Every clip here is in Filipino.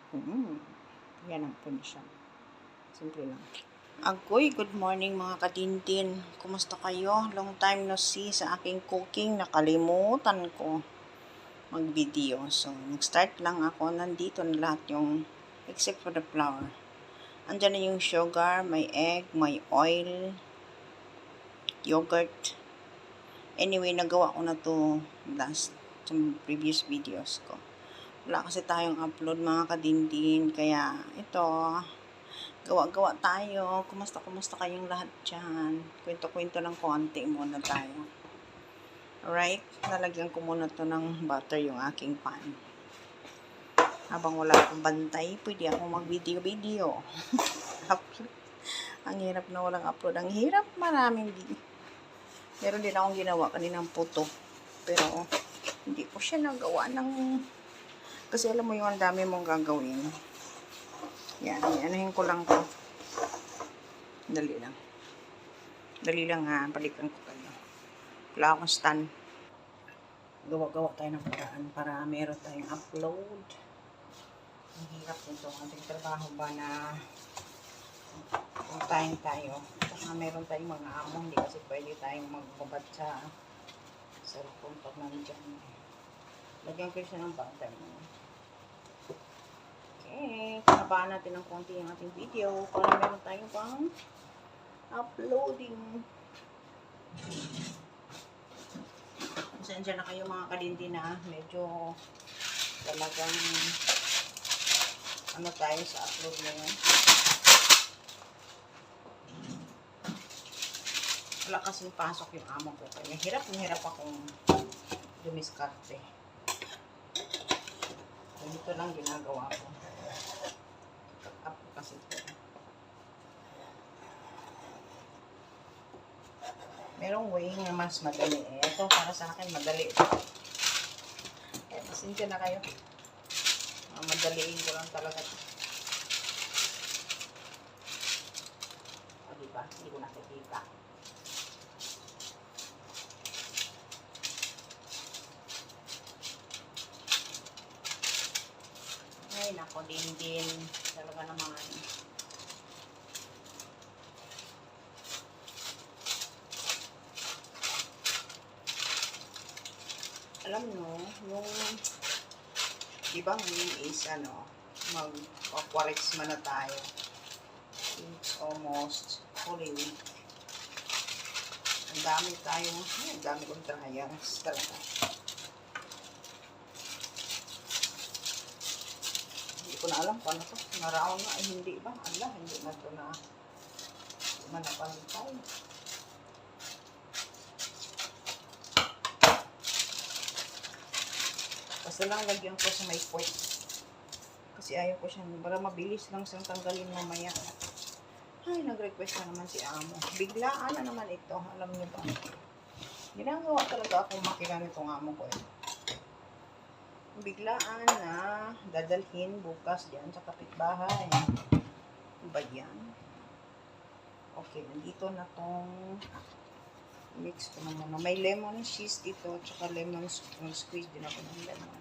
Yan ang po siya. Simple lang. Agoy, good morning mga katintin. Kumusta kayo? Long time no see sa aking cooking. Nakalimutan ko mag-video. So, nag-start lang ako. Nandito na lahat yung, except for the flour. Andyan na yung sugar, may egg, may oil, yogurt. Anyway, nagawa ko na to last sa previous videos ko. Wala kasi tayong upload mga kadindin. Kaya ito, gawa-gawa tayo. Kumusta kayong lahat dyan? Kwento-kwento lang konti muna tayo. Alright, nalagyan ko muna to ng butter yung aking pan. Habang wala akong bantay, pwede ako mag-video-video. Ang hirap na walang upload. Ang hirap, maraming video. Meron din akong ginawa kaninang puto. Pero, hindi ko siya nagawa ng... Kasi alam mo yung ang dami mong gagawin. Yan, anahin ko lang to. Dali lang. Dali lang ha, balikan ko kayo. Wala akong stand. Gawa-gawa tayo ng paraan para meron tayong upload. Ang hirap nito. Ating trabaho ba na puntahin tayo. Saka meron tayong mga amo. Hindi kasi pwede tayong magbabad sa cellphone pag nandiyan. Lagyan ko siya ng butter. Okay. Kinabaan natin ng konti yung ating video para meron tayong pang uploading. Pasensya na kayo mga kadindi na medyo talagang ano tayo sa upload ngayon. Wala kasing pasok yung amo ko. Kaya hirap akong dumiskarte. Ganito lang ginagawa ko. Up kasi ito. Merong way na mas madali. Ito para sa akin madali. Pasensya na kayo. Madaliin ko lang talaga. O diba? Hindi ko nakikita. Ay, nako din. Talaga naman. Alam nyo, yung di ba ngayon is mag-quaresma na tayo. It's almost Holy Week. Ang dami kong trials talaga. Hindi ko na alam kung ano to. Naraon na, ay hindi ba? Allah, hindi na ito na manapalitay. Basta lang lagyan ko sa may pork. Kasi ayaw ko siya. Para mabilis lang siyang tanggalin mamaya. Ay, nag-request na naman si amo. Biglaan na naman ito. Alam niyo ba? Ginagawa talaga akong makilan itong amo ko eh. Biglaan na dadalhin bukas dyan sa kapitbahay. Ba yan? Okay, nandito na tong mix ko naman. May lemon cheese dito, tsaka lemon squeeze din ako ng lemon.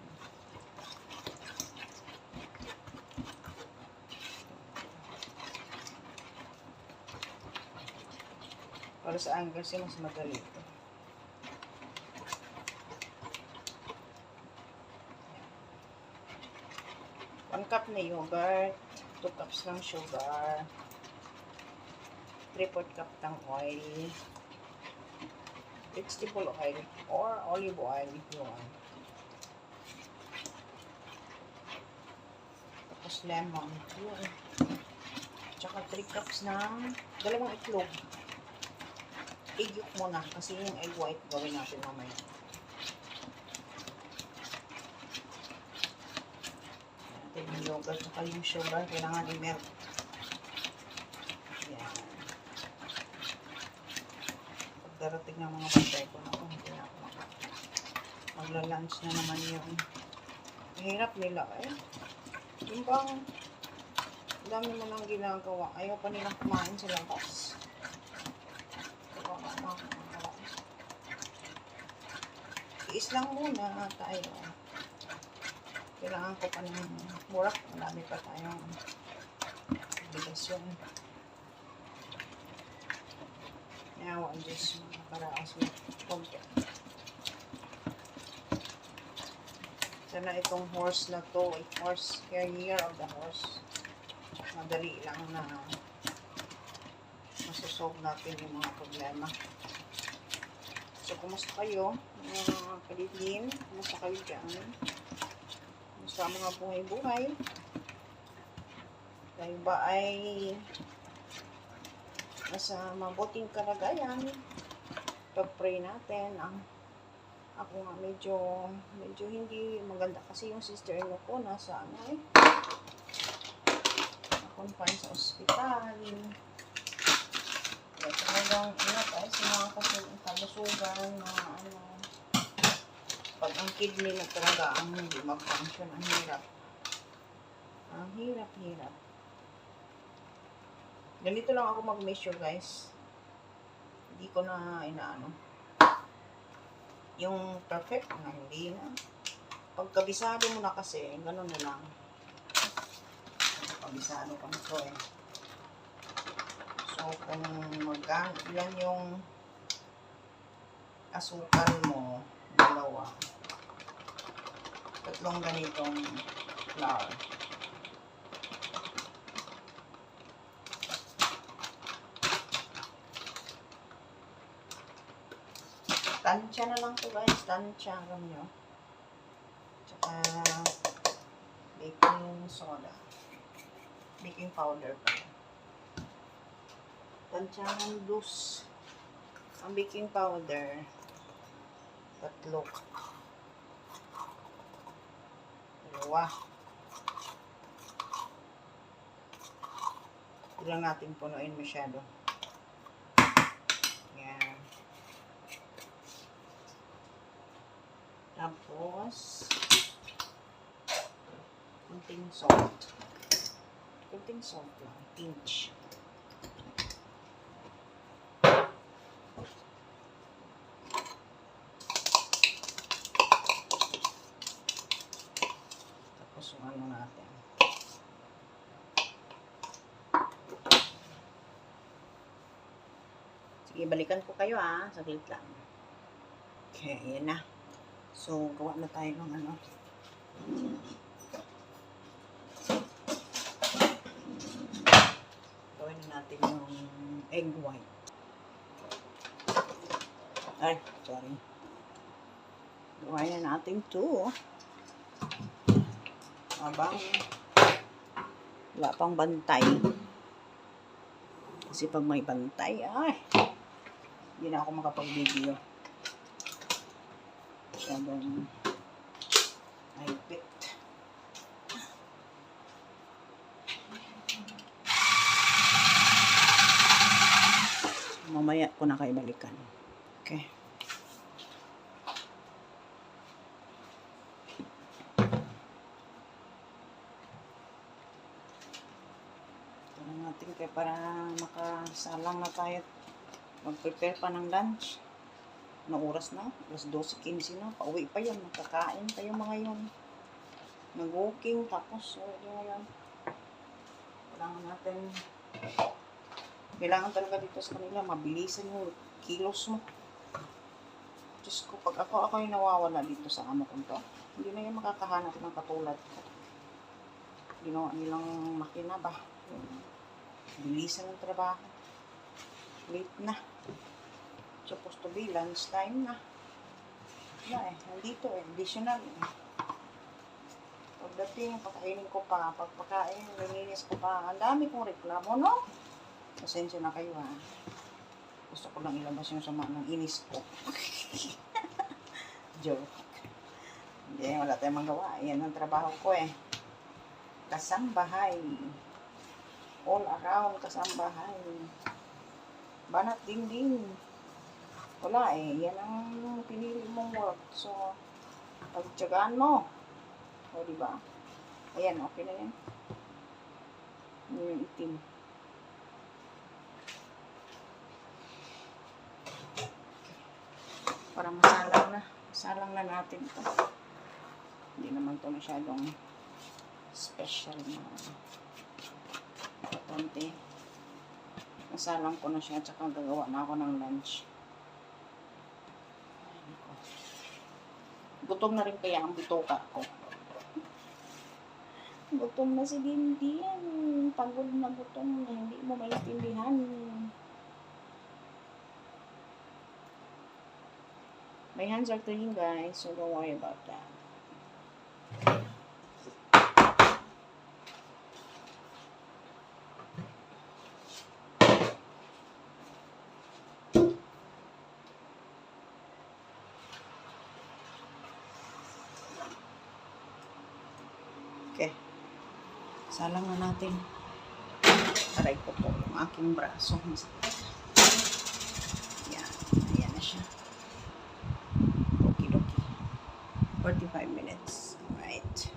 Para saan kasi mas madali ito. 1 cup na yogurt, 2 cups ng sugar, 3/4 cup ng oil, vegetable oil or olive oil if you want. Tapos lemon. Yun. Tsaka 3 cups ng 2 itlog. Egg yolk muna kasi yung egg white gawin natin mamaya. Natin yung yogurt tsaka yung sugar. Kailangan i-melt. Yan. Darating ng mga bantay ko na kung hindi na ako magla-lunch na naman yun. Mahirap nila eh. Yung bang dami mo nang ginagawa. Ayaw pa nilang kumain sa labas. Iis lang muna tayo. Kailangan ko pa ng Mura, marami pa tayong obligasyon. Now, I'll just makaraos na konti. Sana itong horse na to, horse, year of the horse. Madali lang na masosolve natin yung mga problema. So, kumusta kayo? Mga kalilin, kumusta kayo dyan? Kumusta ang mga buhay-buhay? Kayo ba ay nasa mabuting kalagayan? Pag-pray natin. Ako nga medyo hindi maganda kasi yung sister-in-law ko nasa na-confine sa ospital. Kaya talagang tayo sa mga kalusugan, mga pag ang kidney na talaga ang hindi mag-function, ang hirap. Ang hirap. Ganito lang ako mag-measure, guys. Hindi ko na yung perfect na hindi na. Pagkabisado mo na kasi, ganun na lang. Pagkabisado ka na to eh. So, kung ilan yung asukal mo, 2. 3 ganitong flour. Tansya na lang to, guys. Tansya, alam nyo. Tsaka baking soda. Baking powder pa. Tansyahan loose. Ang baking powder, 3. 2. Hindi lang natin punuin masyado. Yan. Tapos, kunting salt. Kunting salt lang. Pinch. Tapos, natin. Sige, balikan ko kayo saglit lang. Okay, yan na. So, gawa na tayo ng gawin na natin yung egg white. Ay, sorry. Gawin na natin ito. Habang wala pang bantay. Kasi pag may bantay, hindi na ako makapag-video. Masyadong higpit. Mamaya ko na kayo balikan. Okay. Ito na natin kaya para makasalang na tayo. Mag-prepare pa ng lunch. Anong oras na? Alas 12:15 na. Pauwi pa yun. Magkakain pa yung mga yun. Nag-walking. Tapos, yun. Kailangan talaga dito sa kanila. Mabilisan yung kilos mo. Diyos ko, pag ako yung nawawala dito sa amo ko to, hindi na yung makakahanap ng katulad ko. Ginawa nilang makina ba? Bilisan ng trabaho. Late na. Supposed to be lunch time na. Wala nandito additional Pagdating, pakainin ko pa. Pagpakain, nilinis ko pa. Ang dami kong reklamo, no? Pasensya na kayo, Gusto ko lang ilabas yung sama ng inis ko. Joke. Hindi, wala tayong magawa. Yan ang trabaho ko, Kasambahay. All around, kasambahay. Banat dingding. Wala yan ang pinili mong work. So, pagtsagaan mo. O, diba? Ayan, okay na yan. Yung itim. Para masalang na. Masalang na natin ito. Hindi naman ito masyadong special na konti. Nasalang ko na siya, tsaka gagawa na ako ng lunch. Gutom na rin kaya ang bitoka ko. Gutom na si Dindian. Pagod na gutom na. Hindi mo maintindihan. My hands are clean, guys, so don't worry about that. Okay. Salang na natin. Aray ko po yung aking braso. Yan. Ayan na siya. Okay. 45 minutes. Alright.